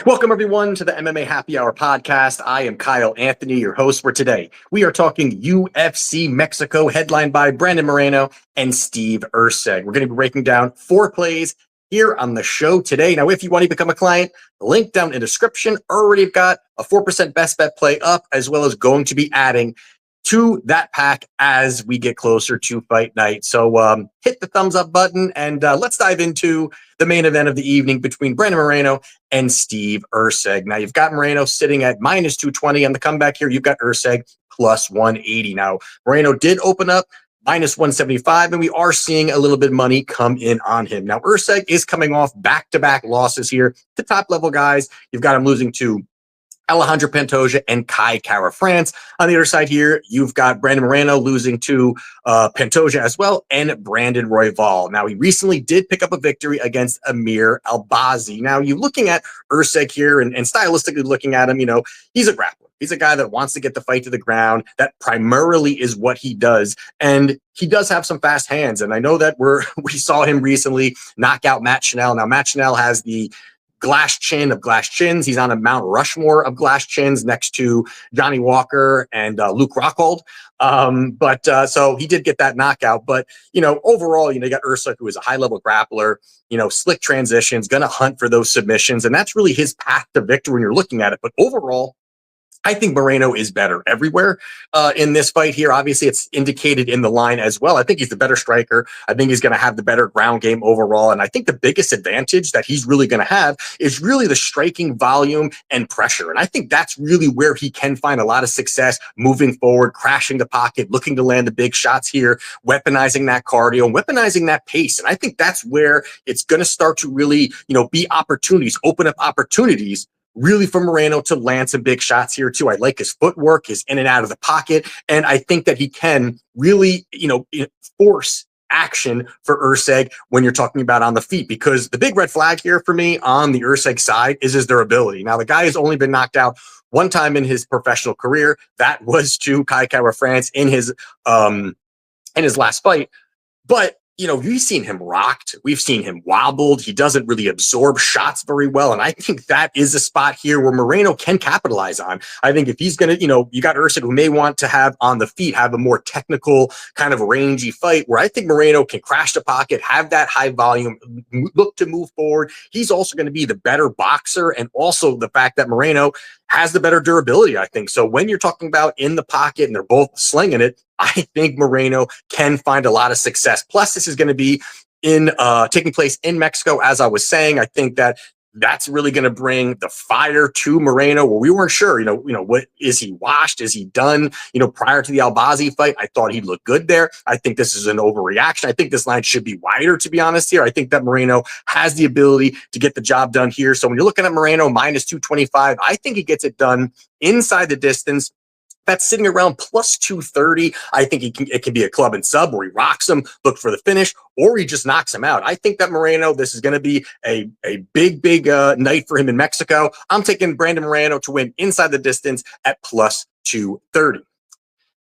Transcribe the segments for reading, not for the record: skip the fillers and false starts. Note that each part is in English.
Welcome, everyone, to the MMA Happy Hour podcast. I am Kyle Anthony, your host for today. We are talking UFC Mexico, headlined by Brandon Moreno and Steve Erceg. We're going to be breaking down 4 plays here on the show today. Now, if you want to become a client, the link down in the description. Already got a 4% best bet play up, as well as going to be adding to that pack as we get closer to fight night. So hit the thumbs up button and let's dive into the main event of the evening between Brandon Moreno and Steve Erceg. Now, you've got Moreno sitting at minus 220 on the comeback here. You've got Erceg plus 180. Now, Moreno did open up minus 175, and we are seeing a little bit of money come in on him. Now, Erceg is coming off back-to-back losses here to top-level guys. You've got him losing to Alejandro Pantoja and Kai Kara-France. On the other side here, you've got Brandon Moreno losing to Pantoja as well, and Brandon Royval. Now, he recently did pick up a victory against Amir Albazi. Now, you're looking at Erceg here and stylistically looking at him, you know, he's a grappler. He's a guy that wants to get the fight to the ground. That primarily is what he does. And he does have some fast hands. And I know that we saw him recently knock out Matt Schnell. Now, Matt Schnell has the glass chin of glass chins. He's on a Mount Rushmore of glass chins next to Johnny Walker and Luke Rockhold. So he did get that knockout. But, you know, overall, you know, you got Erceg, who is a high-level grappler, you know, slick transitions, going to hunt for those submissions. And that's really his path to victory when you're looking at it. But overall, I think Moreno is better everywhere in this fight here. Obviously, it's indicated in the line as well. I think he's the better striker. I think he's going to have the better ground game overall. And I think the biggest advantage that he's really going to have is really the striking volume and pressure. And I think that's really where he can find a lot of success moving forward, crashing the pocket, looking to land the big shots here, weaponizing that cardio, and weaponizing that pace. And I think that's where it's going to start to really, you know, be opportunities, open up opportunities really for Moreno to land some big shots here too. I like his footwork, his in and out of the pocket. And I think that he can really, you know, force action for Erceg when you're talking about on the feet, because the big red flag here for me on the Erceg side is his durability. Now, the guy has only been knocked out one time in his professional career. That was to Kai Kara-France in his last fight. But you know, we've seen him rocked. We've seen him wobbled. He doesn't really absorb shots very well. And I think that is a spot here where Moreno can capitalize on. I think if he's going to, you know, you got Erceg, who may want to have on the feet, have a more technical kind of rangy fight, where I think Moreno can crash the pocket, have that high volume, look to move forward. He's also going to be the better boxer. And also the fact that Moreno has the better durability, I think. So when you're talking about in the pocket and they're both slinging it, I think Moreno can find a lot of success. Plus, this is going to be taking place in Mexico, as I was saying. I think that that's really going to bring the fire to Moreno, where we weren't sure, you know, what is he washed? Is he done? You know, prior to the Albazi fight, I thought he'd look good there. I think this is an overreaction. I think this line should be wider, to be honest here. I think that Moreno has the ability to get the job done here. So when you're looking at Moreno minus 225, I think he gets it done inside the distance. That's sitting around plus 230. I think it can be a club and sub where he rocks him, look for the finish, or he just knocks him out. I think that Moreno, this is going to be a big night for him in Mexico. I'm taking Brandon Moreno to win inside the distance at plus 230.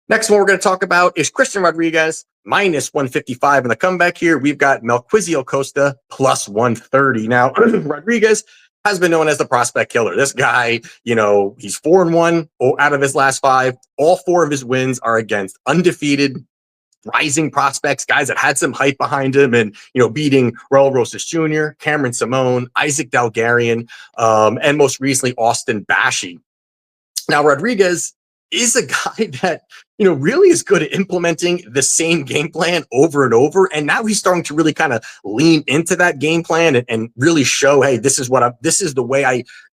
Next one we're going to talk about is Christian Rodriguez, minus 155 in the comeback here. We've got Melquizael Costa, plus 130. Now, Rodriguez has been known as the prospect killer. This guy, you know, he's 4-1 out of his last 5. All 4 of his wins are against undefeated, rising prospects, guys that had some hype behind him, and, you know, beating Raul Rosas Jr., Cameron Simone, Isaac Dalgarian, and most recently, Austin Bashi. Now, Rodriguez is a guy that, you know, really is good at implementing the same game plan over and over. And now he's starting to really kind of lean into that game plan and really show, hey, this is the way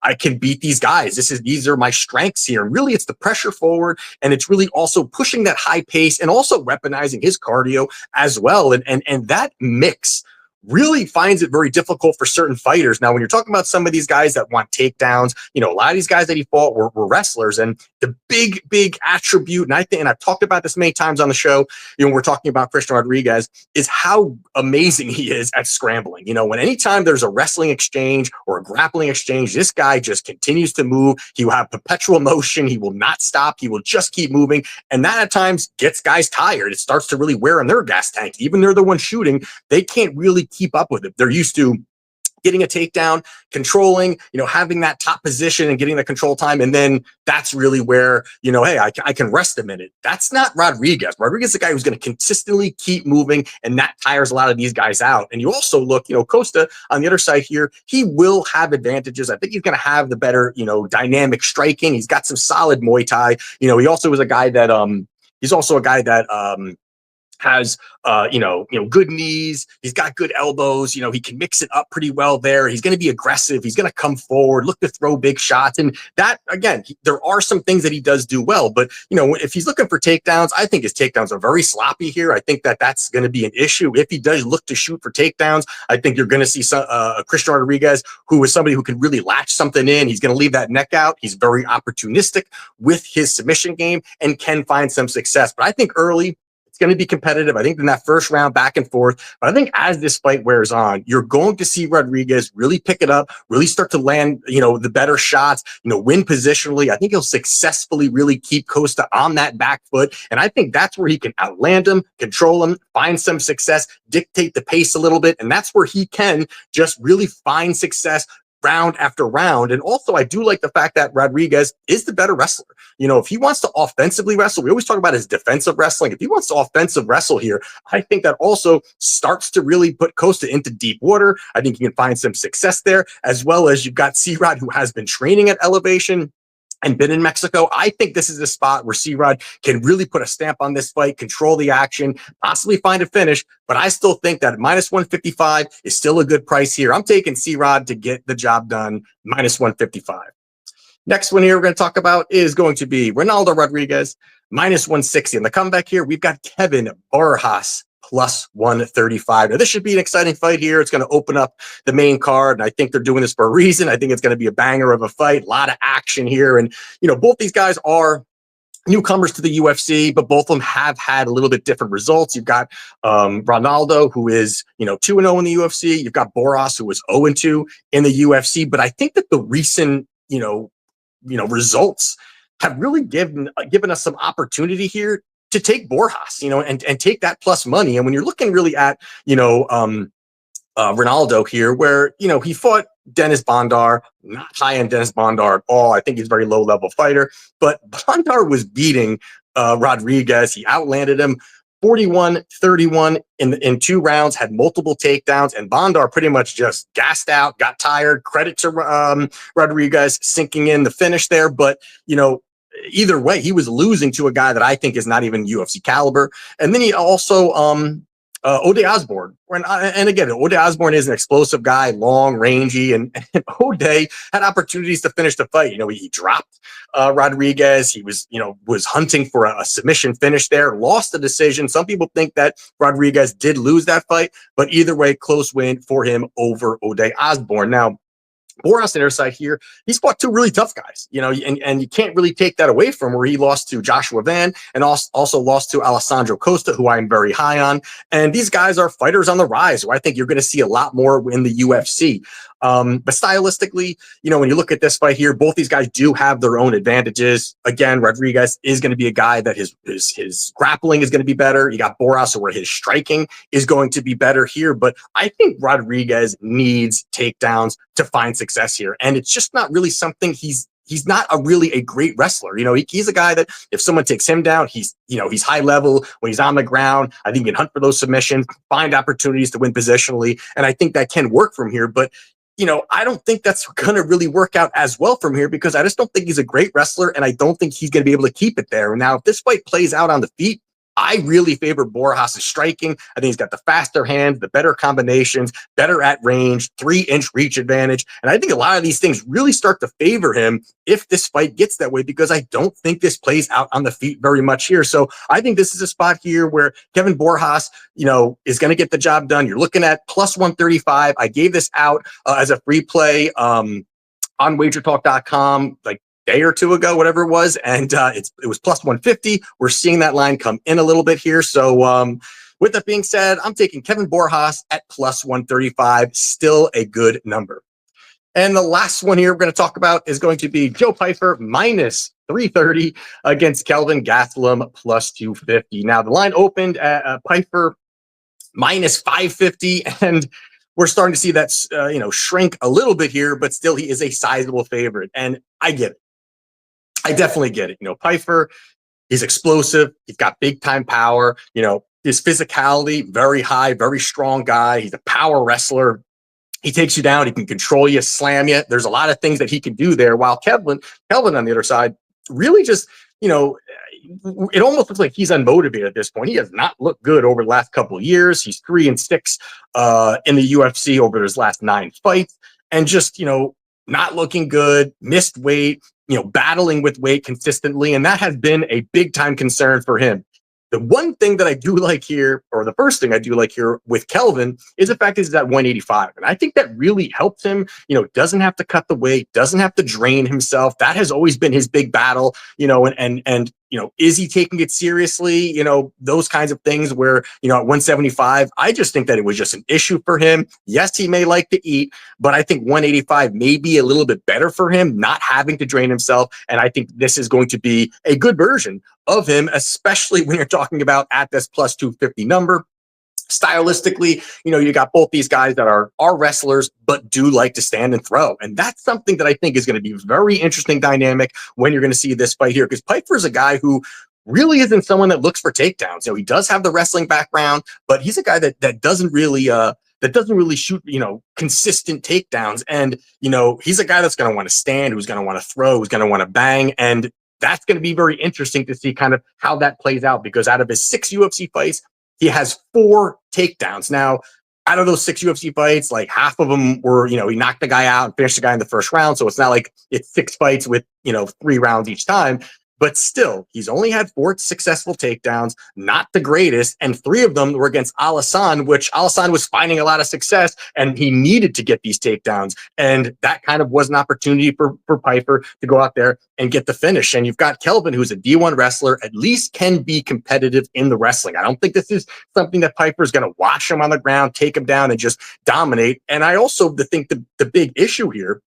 I can beat these guys. These are my strengths here. And really, it's the pressure forward, and it's really also pushing that high pace and also weaponizing his cardio as well. And that mix really finds it very difficult for certain fighters. Now, when you're talking about some of these guys that want takedowns, you know, a lot of these guys that he fought were wrestlers. And the big attribute, and I've talked about this many times on the show, you know, we're talking about Christian Rodriguez, is how amazing he is at scrambling. You know, when anytime there's a wrestling exchange or a grappling exchange, this guy just continues to move. He will have perpetual motion. He will not stop. He will just keep moving. And that at times gets guys tired. It starts to really wear on their gas tank. Even they're the ones shooting, they can't really keep up with it. They're used to getting a takedown, controlling, having that top position and getting the control time. And then that's really where, hey, I can rest a minute. That's not Rodriguez. Rodriguez is the guy who's going to consistently keep moving, and that tires a lot of these guys out. And you also look, Costa on the other side here, he will have advantages. I think he's going to have the better, dynamic striking. He's got some solid Muay Thai. He also is a guy that, has good knees. He's got good elbows. He can mix it up pretty well there. He's going to be aggressive. He's going to come forward, look to throw big shots. And that, again, there are some things that he does do well. But, if he's looking for takedowns, I think his takedowns are very sloppy here. I think that that's going to be an issue. If he does look to shoot for takedowns, I think you're going to see Christian Rodriguez, who is somebody who can really latch something in. He's going to leave that neck out. He's very opportunistic with his submission game and can find some success. But I think early, it's going to be competitive. I think in that first round, back and forth. But I think as this fight wears on, you're going to see Rodriguez really pick it up, really start to land, the better shots, win positionally. I think he'll successfully really keep Costa on that back foot. And I think that's where he can outland him, control him, find some success, dictate the pace a little bit. And that's where he can just really find success round after round. And also, I do like the fact that Rodriguez is the better wrestler. If he wants to offensively wrestle, we always talk about his defensive wrestling. If he wants to offensive wrestle here, I think that also starts to really put Costa into deep water. I think you can find some success there, as well as you've got C-Rod, who has been training at elevation and been in Mexico. I think this is a spot where C-Rod can really put a stamp on this fight, control the action, possibly find a finish. But I still think that minus 155 is still a good price here. I'm taking C-Rod to get the job done, minus 155. Next one here we're going to talk about is going to be Ronaldo Rodriguez, minus 160. And the comeback here, we've got Kelvin Borjas, plus 135. Now, this should be an exciting fight here. It's going to open up the main card, and I think they're doing this for a reason. I think it's going to be a banger of a fight, a lot of action here. And, both these guys are newcomers to the UFC, but both of them have had a little bit different results. You've got Ronaldo, who is, 2-0 in the UFC. You've got Borjas, who was 0-2 in the UFC. But I think that the recent, results have really given us some opportunity here to take Borjas, and take that plus money. And when you're looking really at, Ronaldo here, where, he fought Dennis Bondar, not high-end Dennis Bondar at all. I think he's a very low-level fighter, but Bondar was beating Rodriguez. He outlanded him 41-31 in 2 rounds, had multiple takedowns, and Bondar pretty much just gassed out, got tired. Credit to Rodriguez sinking in the finish there, but, either way, he was losing to a guy that I think is not even UFC caliber. And then he also, Ode Osborne. And again, Ode Osborne is an explosive guy, long, rangy, and Ode had opportunities to finish the fight. He dropped Rodriguez. He was hunting for a submission finish there, lost the decision. Some people think that Rodriguez did lose that fight, but either way, close win for him over Ode Osborne. Now, Borjas on their side here, he's fought 2 really tough guys, and you can't really take that away from where he lost to Joshua Van and also lost to Alessandro Costa, who I am very high on. And these guys are fighters on the rise, who I think you're going to see a lot more in the UFC. But stylistically, when you look at this fight here, both these guys do have their own advantages. Again, Rodriguez is going to be a guy that his grappling is going to be better. You got Borjas, where his striking is going to be better here. But I think Rodriguez needs takedowns to find success here. And it's just not really something he's not really a great wrestler. He's a guy that if someone takes him down, he's high level when he's on the ground. I think he can hunt for those submissions, find opportunities to win positionally. And I think that can work from here. But I don't think that's going to really work out as well from here, because I just don't think he's a great wrestler, and I don't think he's going to be able to keep it there. Now, if this fight plays out on the feet, I really favor Borjas' striking. I think he's got the faster hand, the better combinations, better at range, 3-inch reach advantage. And I think a lot of these things really start to favor him if this fight gets that way, because I don't think this plays out on the feet very much here. So I think this is a spot here where Kelvin Borjas, is going to get the job done. You're looking at plus 135. I gave this out as a free play on wagertalk.com, like day or 2 ago, whatever it was, and it was plus 150. We're seeing that line come in a little bit here. So with that being said, I'm taking Kelvin Borjas at plus 135, still a good number. And the last one here we're going to talk about is going to be Joe Pyfer minus 330 against Kelvin Gastelum plus 250. Now the line opened at Pyfer minus 550, and we're starting to see that, shrink a little bit here, but still he is a sizable favorite. And I get it. I definitely get it. Pyfer, he's explosive. He's got big time power. His physicality, very high, very strong guy. He's a power wrestler. He takes you down. He can control you, slam you. There's a lot of things that he can do there. While Kelvin on the other side, really just, it almost looks like he's unmotivated at this point. He has not looked good over the last couple of years. He's 3-6 in the UFC over his last 9 fights, and just, not looking good, missed weight, battling with weight consistently. And that has been a big time concern for him. The one thing that I do like here, or the first thing I do like here with Kelvin, is the fact that he's at 185. And I think that really helps him, doesn't have to cut the weight, doesn't have to drain himself. That has always been his big battle, and is he taking it seriously? Those kinds of things where, at 175, I just think that it was just an issue for him. Yes, he may like to eat, but I think 185 may be a little bit better for him, not having to drain himself. And I think this is going to be a good version of him, especially when you're talking about at this plus 250 number. Stylistically, you got both these guys that are wrestlers, but do like to stand and throw. And that's something that I think is going to be very interesting dynamic when you're going to see this fight here, because Pyfer is a guy who really isn't someone that looks for takedowns. He does have the wrestling background, but he's a guy that doesn't really shoot, consistent takedowns. And, he's a guy that's going to want to stand, who's going to want to throw, who's going to want to bang. And that's going to be very interesting to see kind of how that plays out, because out of his 6 UFC fights, he has 4 takedowns. Now, out of those 6 UFC fights, like half of them were, he knocked the guy out and finished the guy in the first round. So it's not like it's 6 fights with, 3 rounds each time. But still, he's only had 4 successful takedowns, not the greatest. And 3 of them were against Alassane, which Alassane was finding a lot of success, and he needed to get these takedowns. And that kind of was an opportunity for Pyfer to go out there and get the finish. And you've got Kelvin, who's a D1 wrestler, at least can be competitive in the wrestling. I don't think this is something that Pyfer is going to wash him on the ground, take him down, and just dominate. And I also think the big issue here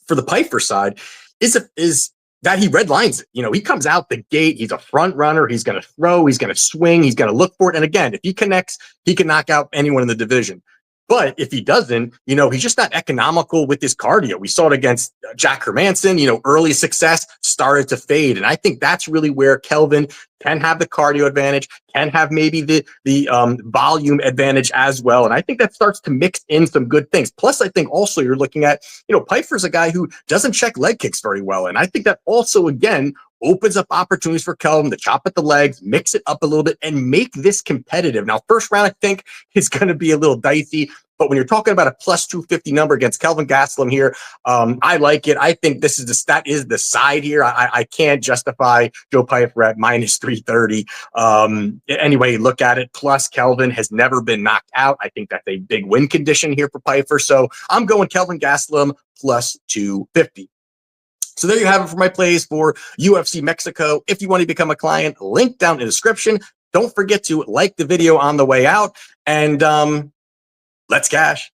for the Pyfer side is that he red lines it. He comes out the gate. He's a front runner. He's going to throw. He's going to swing. He's going to look for it. And again, if he connects, he can knock out anyone in the division. But if he doesn't, he's just not economical with his cardio. We saw it against Jack Hermanson. Early success started to fade. And I think that's really where Kelvin can have the cardio advantage, can have maybe the volume advantage as well. And I think that starts to mix in some good things. Plus, I think also you're looking at, Pyfer's a guy who doesn't check leg kicks very well. And I think that also, again, opens up opportunities for Kelvin to chop at the legs, mix it up a little bit, and make this competitive. Now, first round, I think, is going to be a little dicey. But when you're talking about a plus 250 number against Kelvin Gastelum here, I like it. I think that is the side here. I can't justify Joe Pyfer at minus 330. Anyway, look at it. Plus, Kelvin has never been knocked out. I think that's a big win condition here for Pyfer. So I'm going Kelvin Gastelum plus 250. So there you have it for my plays for UFC Mexico. If you want to become a client, link down in the description. Don't forget to like the video on the way out, and let's cash.